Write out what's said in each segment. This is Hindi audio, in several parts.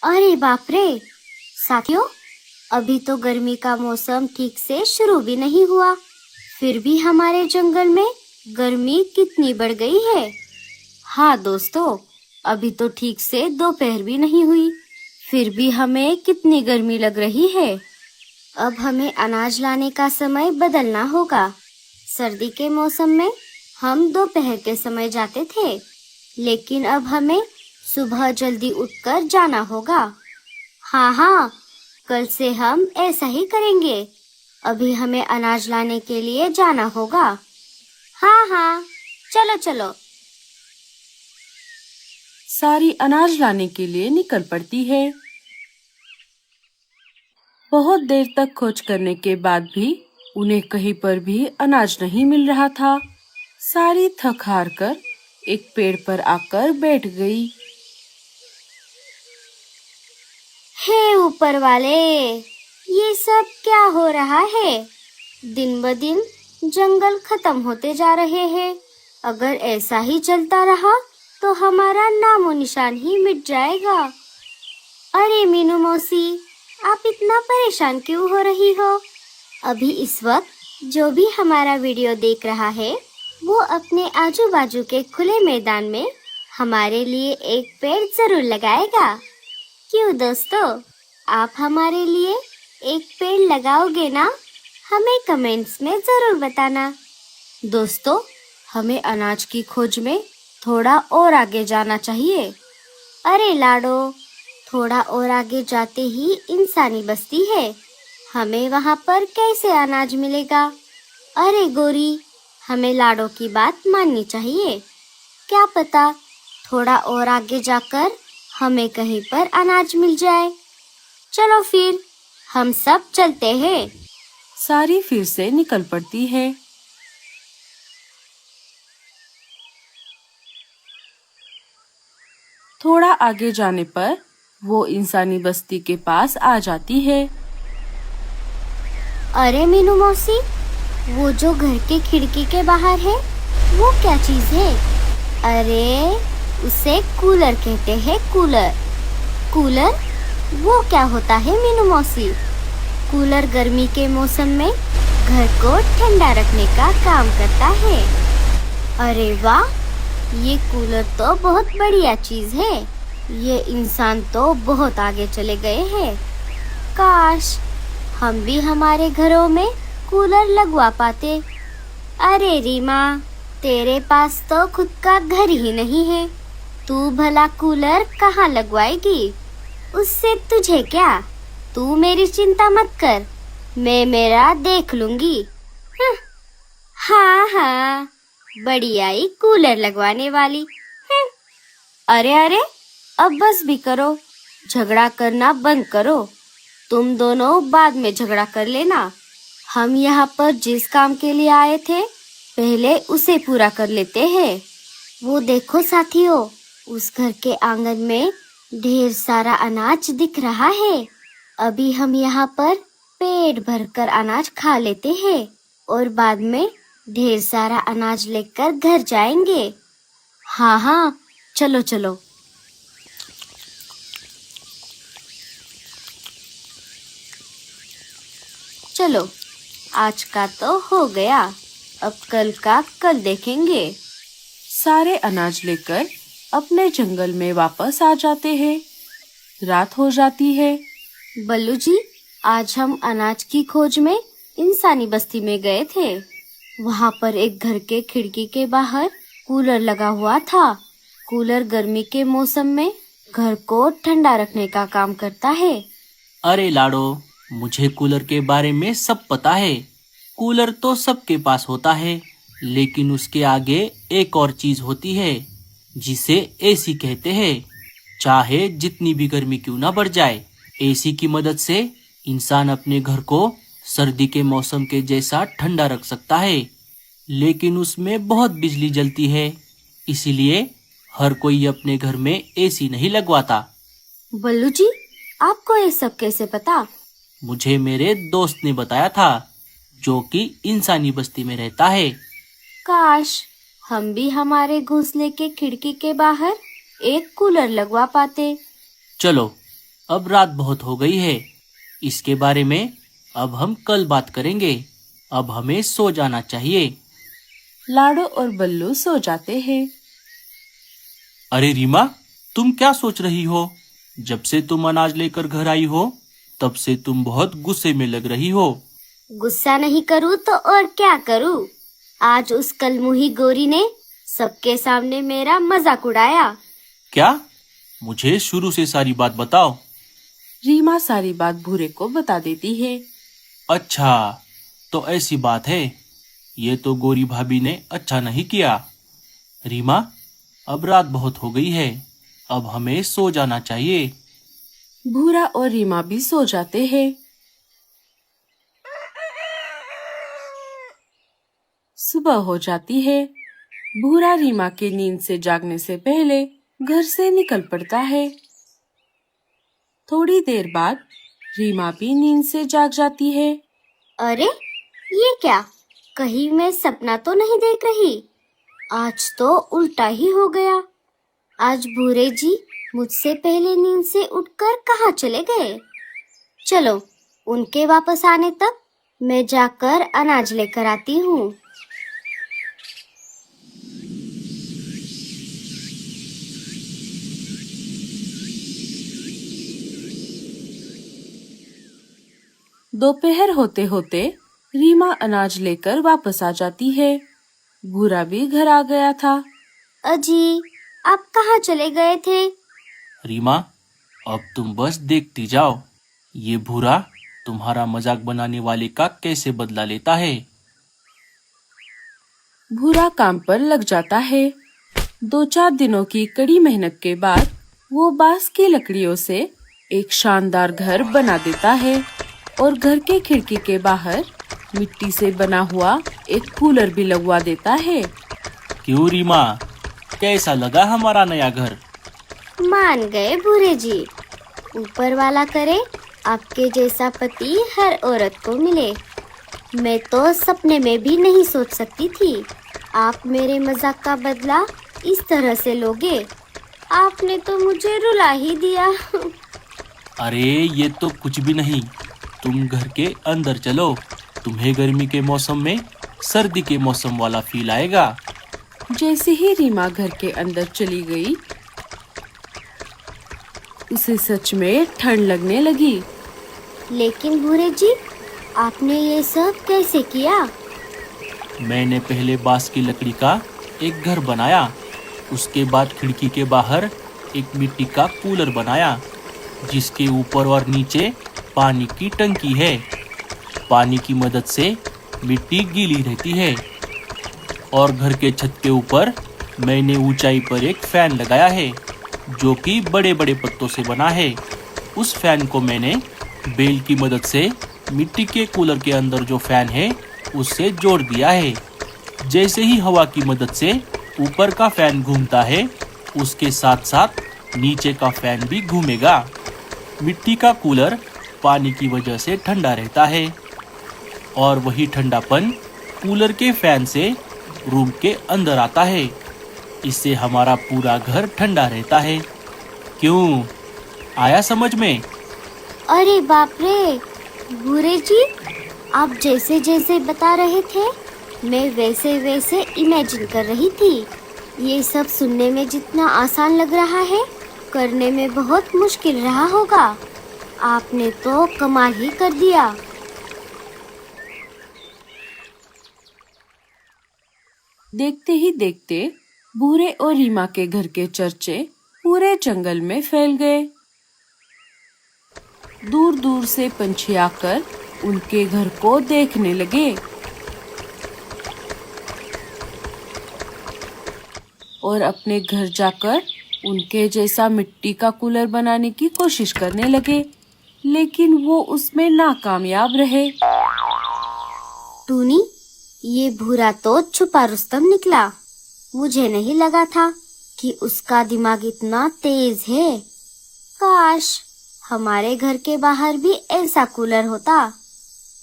अरे बाप रे साथियों, अभी तो गर्मी का मौसम ठीक से शुरू भी नहीं हुआ, फिर भी हमारे जंगल में गर्मी कितनी बढ़ गई है। हाँ दोस्तों, अभी तो ठीक से दोपहर भी नहीं हुई, फिर भी हमें कितनी गर्मी लग रही है। अब हमें अनाज लाने का समय बदलना होगा। सर्दी के मौसम में हम दोपहर के समय जाते थे, लेकिन अब हमें सुबह जल्दी उठकर जाना होगा। हाँ हाँ, कल से हम ऐसा ही करेंगे। अभी हमें अनाज लाने के लिए जाना होगा। हाँ हाँ, चलो चलो। सारी अनाज लाने के लिए निकल पड़ती है। बहुत देर तक खोज करने के बाद भी उन्हें कहीं पर भी अनाज नहीं मिल रहा था। सारी थक हार कर एक पेड़ पर आकर बैठ गई। हे ऊपर वाले, ये सब क्या हो रहा है? दिन ब दिन जंगल खत्म होते जा रहे हैं। अगर ऐसा ही चलता रहा तो हमारा नामो निशान ही मिट जाएगा। अरे मीनू मौसी, आप इतना परेशान क्यों हो रही हो? अभी इस वक्त जो भी हमारा वीडियो देख रहा है, वो अपने आजू बाजू के खुले मैदान में हमारे लिए एक पेड़ जरूर लगाएगा। क्यों दोस्तों, आप हमारे लिए एक पेड़ लगाओगे ना? हमें कमेंट्स में जरूर बताना। दोस्तों, हमें अनाज की खोज में थोड़ा और आगे जाना चाहिए। अरे लाडो, थोड़ा और आगे जाते ही इंसानी बस्ती है, हमें वहाँ पर कैसे अनाज मिलेगा? अरे गोरी, हमें लाडो की बात माननी चाहिए। क्या पता थोड़ा और आगे जाकर हमें कहीं पर अनाज मिल जाए। चलो फिर हम सब चलते हैं। सारी फिर से निकल पड़ती है। थोड़ा आगे जाने पर वो इंसानी बस्ती के पास आ जाती है। अरे मीनू मौसी, वो जो घर के खिड़की के बाहर है, वो क्या चीज है? अरे उसे कूलर कहते हैं, कूलर। कूलर? वो क्या होता है मीनू मौसी? कूलर गर्मी के मौसम में घर को ठंडा रखने का काम करता है। अरे वाह, ये कूलर तो बहुत बढ़िया चीज है। ये इंसान तो बहुत आगे चले गए हैं। काश हम भी हमारे घरों में कूलर लगवा पाते। अरे रीमा, तेरे पास तो खुद का घर ही नहीं है, तू भला कूलर कहाँ लगवाएगी? उससे तुझे क्या? तू मेरी चिंता मत कर, मैं मेरा देख लूंगी। हाँ हाँ, बड़ी आई कूलर लगवाने वाली। अरे अरे, अब बस भी करो, झगड़ा करना बंद करो। तुम दोनों बाद में झगड़ा कर लेना। हम यहाँ पर जिस काम के लिए आए थे, पहले उसे पूरा कर लेते हैं। वो देखो साथियों, उस घर के आंगन में ढेर सारा अनाज दिख रहा है। अभी हम यहाँ पर पेट भरकर अनाज खा लेते हैं और बाद में ढेर सारा अनाज लेकर घर जाएंगे। हाँ हाँ, चलो चलो। चलो, आज का तो हो गया, अब कल का कल देखेंगे। सारे अनाज लेकर अपने जंगल में वापस आ जाते हैं। रात हो जाती है। बल्लू जी, आज हम अनाज की खोज में इंसानी बस्ती में गए थे। वहाँ पर एक घर के खिड़की के बाहर कूलर लगा हुआ था। कूलर गर्मी के मौसम में घर को ठंडा रखने का काम करता है। अरे लाडो, मुझे कूलर के बारे में सब पता है। कूलर तो सबके पास होता है, लेकिन उसके आगे एक और चीज होती है जिसे एसी कहते हैं। चाहे जितनी भी गर्मी क्यों ना बढ़ जाए, एसी की मदद से इंसान अपने घर को सर्दी के मौसम के जैसा ठंडा रख सकता है। लेकिन उसमें बहुत बिजली जलती है, इसीलिए हर कोई अपने घर में एसी नहीं लगवाता। बल्लू जी, आपको ये सब कैसे पता? मुझे मेरे दोस्त ने बताया था, जो कि इंसानी बस्ती में रहता है। काश हम भी हमारे घोंसले के खिड़की के बाहर एक कूलर लगवा पाते। चलो अब रात बहुत हो गई है। इसके बारे में अब हम कल बात करेंगे। अब हमें सो जाना चाहिए। लाडो और बल्लू सो जाते हैं। अरे रीमा, तुम क्या सोच रही हो? जब से तुम अनाज लेकर घर आई हो, तब से तुम बहुत गुस्से में लग रही हो। गुस्सा नहीं करूँ तो और क्या करूँ? आज उस कलमुही गोरी ने सबके सामने मेरा मजाक उड़ाया। क्या? मुझे शुरू से सारी बात बताओ। रीमा सारी बात भूरे को बता देती है। अच्छा, तो ऐसी बात है। ये तो गोरी भाभी ने अच्छा नहीं किया। रीमा, अब रात बहुत हो गई है। अब हमें सो जाना चाहिए। भूरा और रीमा भी सो जाते हैं। सुबह हो जाती है। भूरा रीमा के नींद से जागने से पहले घर से निकल पड़ता है। थोड़ी देर बाद रीमा भी नींद से जाग जाती है। अरे ये क्या? कहीं मैं सपना तो नहीं देख रही? आज तो उल्टा ही हो गया। आज भूरे जी मुझसे पहले नींद से उठकर कहाँ चले गए? चलो, उनके वापस आने तक मैं जाकर अनाज लेकर आती हूँ। दोपहर होते होते रीमा अनाज लेकर वापस आ जाती है। भूरा भी घर आ गया था। अजी, आप कहाँ चले गए थे? रीमा, अब तुम बस देखती जाओ। ये भूरा तुम्हारा मजाक बनाने वाले का कैसे बदला लेता है। भूरा काम पर लग जाता है। 2-4 दिनों की कड़ी मेहनत के बाद वो बांस की लकड़ियों से एक शानदार घर बना देता है और घर के खिड़की के बाहर मिट्टी से बना हुआ एक कूलर भी लगवा देता है। क्यों रीमा, कैसा लगा हमारा नया घर? मान गए भूरे जी। ऊपर वाला करे आपके जैसा पति हर औरत को मिले। मैं तो सपने में भी नहीं सोच सकती थी आप मेरे मजाक का बदला इस तरह से लोगे। आपने तो मुझे रुला ही दिया। अरे ये तो कुछ भी नहीं। तुम घर के अंदर चलो। तुम्हें गर्मी के मौसम में सर्दी के मौसम वाला फील आएगा। जैसे ही रीमा घर के अंदर चली गई, उसे सच में ठंड लगने लगी। लेकिन भूरे जी, आपने ये सब कैसे किया? मैंने पहले बांस की लकड़ी का एक घर बनाया। उसके बाद खिड़की के बाहर एक मिट्टी का कूलर बनाया, जिसके ऊपर और नीचे पानी की टंकी है। पानी की मदद से मिट्टी गीली रहती है। और घर के छत के ऊपर मैंने ऊंचाई पर एक फैन लगाया है, जो कि बड़े बड़े पत्तों से बना है। उस फैन को मैंने बेल की मदद से मिट्टी के कूलर के अंदर जो फैन है उससे जोड़ दिया है। जैसे ही हवा की मदद से ऊपर का फैन घूमता है, उसके साथ साथ नीचे का फैन भी घूमेगा। मिट्टी का कूलर पानी की वजह से ठंडा रहता है और वही ठंडापन कूलर के फैन से रूम के अंदर आता है। इससे हमारा पूरा घर ठंडा रहता है। क्यों, आया समझ में? अरे बाप रे भूरे जी, आप जैसे जैसे बता रहे थे मैं वैसे वैसे इमेजिन कर रही थी। ये सब सुनने में जितना आसान लग रहा है, करने में बहुत मुश्किल रहा होगा। आपने तो कमाल ही कर दिया। देखते ही देखते भूरे और रीमा के घर के चर्चे पूरे जंगल में फैल गए। दूर दूर से पंछी आकर उनके घर को देखने लगे और अपने घर जाकर उनके जैसा मिट्टी का कूलर बनाने की कोशिश करने लगे, लेकिन वो उसमें नाकामयाब रहे। टूनी, ये भूरा तो छुपा रुस्तम निकला। मुझे नहीं लगा था कि उसका दिमाग इतना तेज है। काश हमारे घर के बाहर भी ऐसा कूलर होता।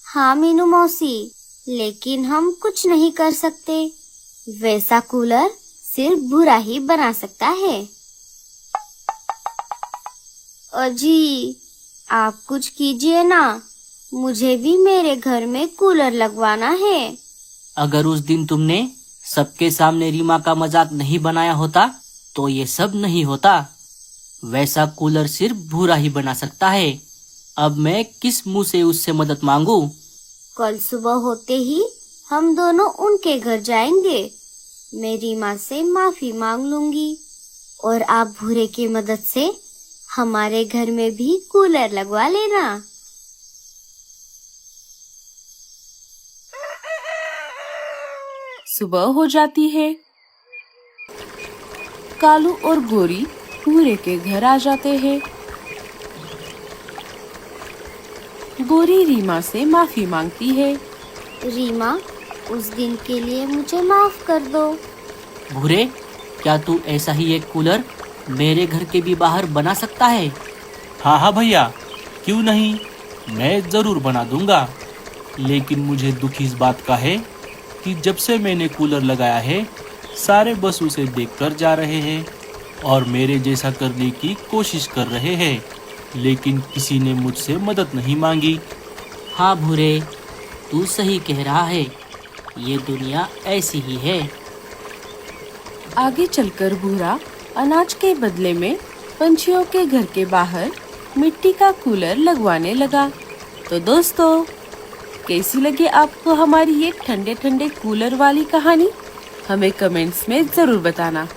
हाँ मीनू मौसी, लेकिन हम कुछ नहीं कर सकते। वैसा कूलर सिर्फ भूरा ही बना सकता है। अजी, आप कुछ कीजिए ना, मुझे भी मेरे घर में कूलर लगवाना है। अगर उस दिन तुमने सबके सामने रीमा का मजाक नहीं बनाया होता तो ये सब नहीं होता। वैसा कूलर सिर्फ भूरा ही बना सकता है। अब मैं किस मुंह से उससे मदद मांगू? कल सुबह होते ही हम दोनों उनके घर जाएंगे। मैं रीमा से माफी मांग लूंगी और आप भूरे की मदद से हमारे घर में भी कूलर लगवा लेना। सुबह हो जाती है। कालू और गोरी भूरे के घर आ जाते हैं। गोरी रीमा से माफी मांगती है। रीमा, उस दिन के लिए मुझे माफ कर दो। भूरे, क्या तू ऐसा ही एक कूलर मेरे घर के भी बाहर बना सकता है? हाँ हाँ भैया, क्यों नहीं, मैं जरूर बना दूंगा। लेकिन मुझे दुख इस बात का है कि जब से मैंने कूलर लगाया है सारे बस उसे देखकर जा रहे हैं और मेरे जैसा करने की कोशिश कर रहे हैं, लेकिन किसी ने मुझसे मदद नहीं मांगी। हाँ भूरे, तू सही कह रहा है, ये दुनिया ऐसी ही है। आगे चलकर भूरा अनाज के बदले में पंछियों के घर के बाहर मिट्टी का कूलर लगवाने लगा। तो दोस्तों, कैसी लगी आपको हमारी ये ठंडे ठंडे कूलर वाली कहानी? हमें कमेंट्स में जरूर बताना।